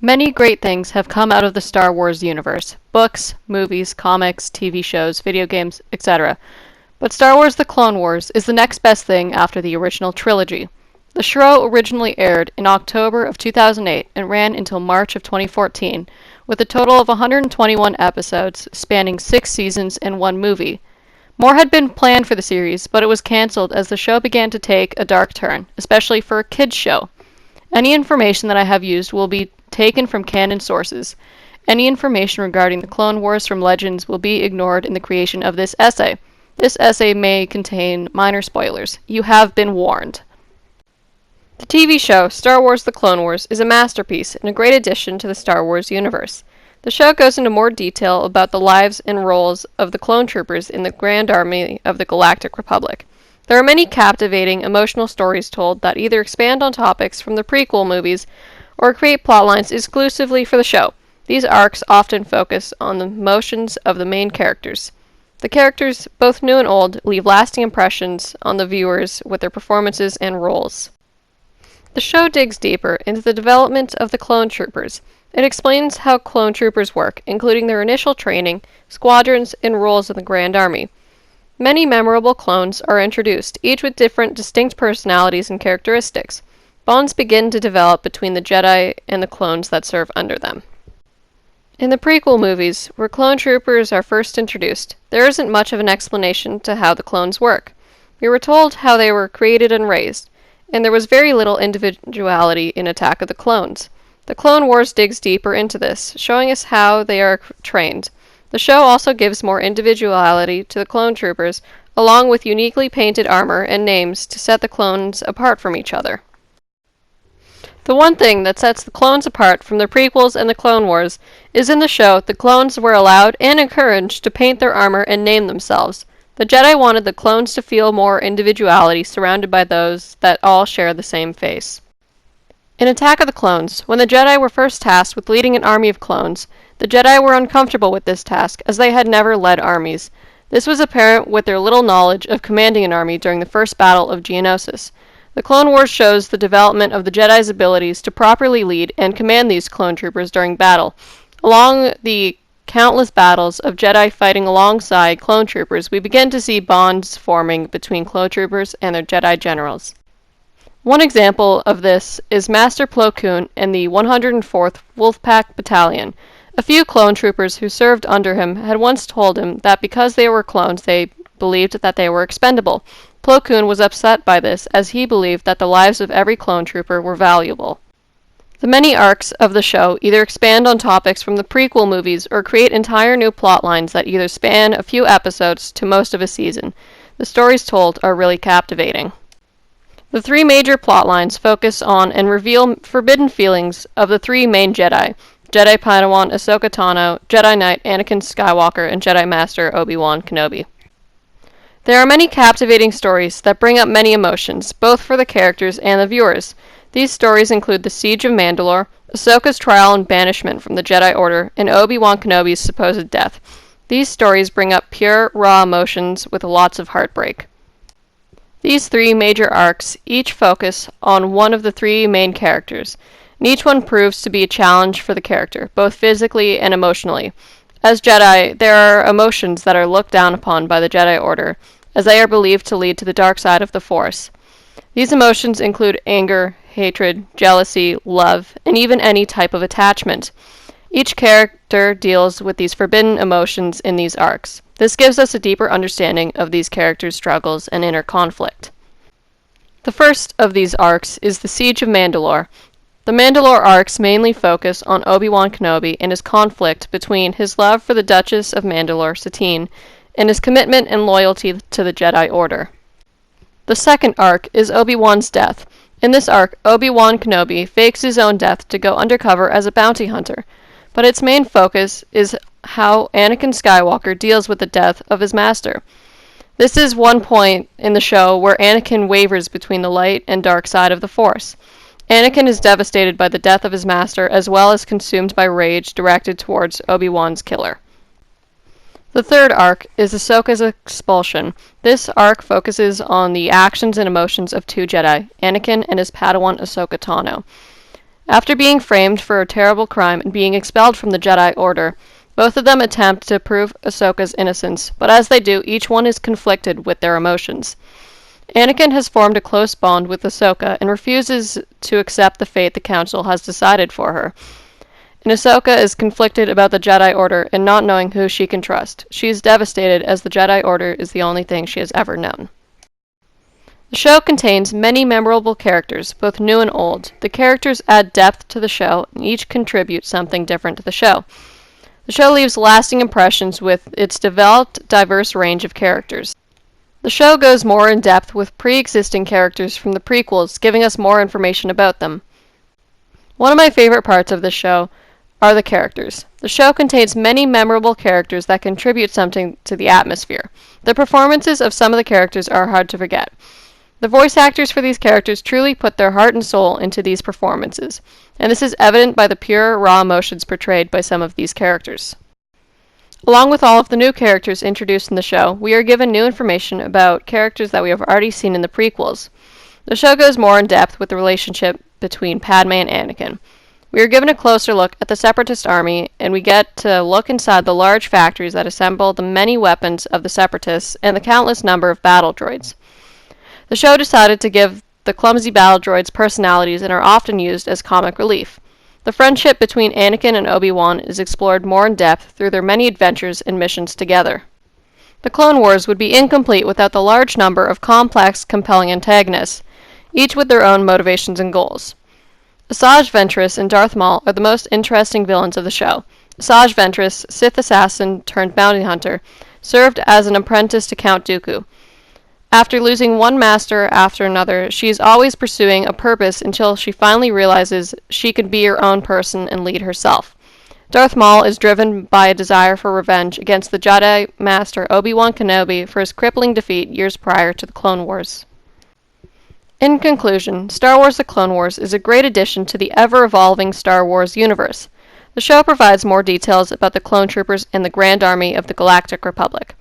Many great things have come out of the Star Wars universe: books, movies, comics, TV shows, video games, etc. But Star Wars The Clone Wars is the next best thing after the original trilogy. The show originally aired in October of 2008 and ran until March of 2014, with a total of 121 episodes spanning 6 seasons and 1 movie. More had been planned for the series, but it was cancelled as the show began to take a dark turn, especially for a kids' show. Any information that I have used will be taken from canon sources. Any information regarding the Clone Wars from Legends will be ignored in the creation of this essay. This essay may contain minor spoilers. You have been warned. The TV show, Star Wars The Clone Wars, is a masterpiece and a great addition to the Star Wars universe. The show goes into more detail about the lives and roles of the clone troopers in the Grand Army of the Galactic Republic. There are many captivating, emotional stories told that either expand on topics from the prequel movies or create plotlines exclusively for the show. These arcs often focus on the emotions of the main characters. The characters, both new and old, leave lasting impressions on the viewers with their performances and roles. The show digs deeper into the development of the clone troopers. It explains how clone troopers work, including their initial training, squadrons, and roles in the Grand Army. Many memorable clones are introduced, each with different distinct personalities and characteristics. Bonds begin to develop between the Jedi and the clones that serve under them. In the prequel movies, where clone troopers are first introduced, there isn't much of an explanation to how the clones work. We were told how they were created and raised, and there was very little individuality in Attack of the Clones. The Clone Wars digs deeper into this, showing us how they are trained. The show also gives more individuality to the clone troopers, along with uniquely painted armor and names to set the clones apart from each other. The one thing that sets the clones apart from the prequels and the Clone Wars is in the show the clones were allowed and encouraged to paint their armor and name themselves. The Jedi wanted the clones to feel more individuality surrounded by those that all share the same face. In Attack of the Clones, when the Jedi were first tasked with leading an army of clones, the Jedi were uncomfortable with this task as they had never led armies. This was apparent with their little knowledge of commanding an army during the first battle of Geonosis. The Clone Wars shows the development of the Jedi's abilities to properly lead and command these clone troopers during battle. Along the countless battles of Jedi fighting alongside clone troopers, we begin to see bonds forming between clone troopers and their Jedi generals. One example of this is Master Plo Koon and the 104th Wolfpack Battalion. A few clone troopers who served under him had once told him that because they were clones, they believed that they were expendable. Plo Koon was upset by this, as he believed that the lives of every clone trooper were valuable. The many arcs of the show either expand on topics from the prequel movies or create entire new plot lines that either span a few episodes to most of a season. The stories told are really captivating. The 3 major plot lines focus on and reveal forbidden feelings of the 3 main Jedi: Jedi Padawan Ahsoka Tano, Jedi Knight Anakin Skywalker, and Jedi Master Obi-Wan Kenobi. There are many captivating stories that bring up many emotions, both for the characters and the viewers. These stories include the Siege of Mandalore, Ahsoka's trial and banishment from the Jedi Order, and Obi-Wan Kenobi's supposed death. These stories bring up pure, raw emotions with lots of heartbreak. These 3 major arcs each focus on one of the 3 main characters, and each one proves to be a challenge for the character, both physically and emotionally. As Jedi, there are emotions that are looked down upon by the Jedi Order, as they are believed to lead to the dark side of the Force. These emotions include anger, hatred, jealousy, love, and even any type of attachment. Each character deals with these forbidden emotions in these arcs. This gives us a deeper understanding of these characters' struggles and inner conflict. The first of these arcs is the Siege of Mandalore. The Mandalore arcs mainly focus on Obi-Wan Kenobi and his conflict between his love for the Duchess of Mandalore, Satine, and his commitment and loyalty to the Jedi Order. The second arc is Obi-Wan's death. In this arc, Obi-Wan Kenobi fakes his own death to go undercover as a bounty hunter, but its main focus is how Anakin Skywalker deals with the death of his master. This is one point in the show where Anakin wavers between the light and dark side of the Force. Anakin is devastated by the death of his master, as well as consumed by rage directed towards Obi-Wan's killer. The third arc is Ahsoka's expulsion. This arc focuses on the actions and emotions of 2 Jedi, Anakin and his Padawan Ahsoka Tano. After being framed for a terrible crime and being expelled from the Jedi Order, both of them attempt to prove Ahsoka's innocence, but as they do, each one is conflicted with their emotions. Anakin has formed a close bond with Ahsoka and refuses to accept the fate the Council has decided for her. And Ahsoka is conflicted about the Jedi Order and not knowing who she can trust. She is devastated as the Jedi Order is the only thing she has ever known. The show contains many memorable characters, both new and old. The characters add depth to the show, and each contribute something different to the show. The show leaves lasting impressions with its developed, diverse range of characters. The show goes more in depth with pre-existing characters from the prequels, giving us more information about them. One of my favorite parts of the show are the characters. The show contains many memorable characters that contribute something to the atmosphere. The performances of some of the characters are hard to forget. The voice actors for these characters truly put their heart and soul into these performances, and this is evident by the pure, raw emotions portrayed by some of these characters. Along with all of the new characters introduced in the show, we are given new information about characters that we have already seen in the prequels. The show goes more in depth with the relationship between Padme and Anakin. We are given a closer look at the Separatist army, and we get to look inside the large factories that assemble the many weapons of the Separatists and the countless number of battle droids. The show decided to give the clumsy battle droids personalities and are often used as comic relief. The friendship between Anakin and Obi-Wan is explored more in depth through their many adventures and missions together. The Clone Wars would be incomplete without the large number of complex, compelling antagonists, each with their own motivations and goals. Asajj Ventress and Darth Maul are the most interesting villains of the show. Asajj Ventress, Sith assassin turned bounty hunter, served as an apprentice to Count Dooku. After losing one master after another, she is always pursuing a purpose until she finally realizes she can be her own person and lead herself. Darth Maul is driven by a desire for revenge against the Jedi Master Obi-Wan Kenobi for his crippling defeat years prior to the Clone Wars. In conclusion, Star Wars The Clone Wars is a great addition to the ever-evolving Star Wars universe. The show provides more details about the clone troopers and the Grand Army of the Galactic Republic.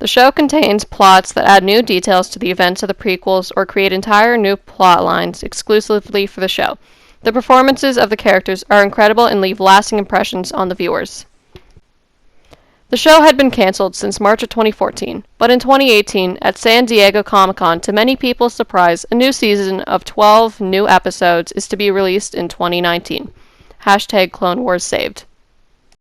The show contains plots that add new details to the events of the prequels or create entire new plot lines exclusively for the show. The performances of the characters are incredible and leave lasting impressions on the viewers. The show had been canceled since March of 2014, but in 2018, at San Diego Comic-Con, to many people's surprise, a new season of 12 new episodes is to be released in 2019. #CloneWarsSaved.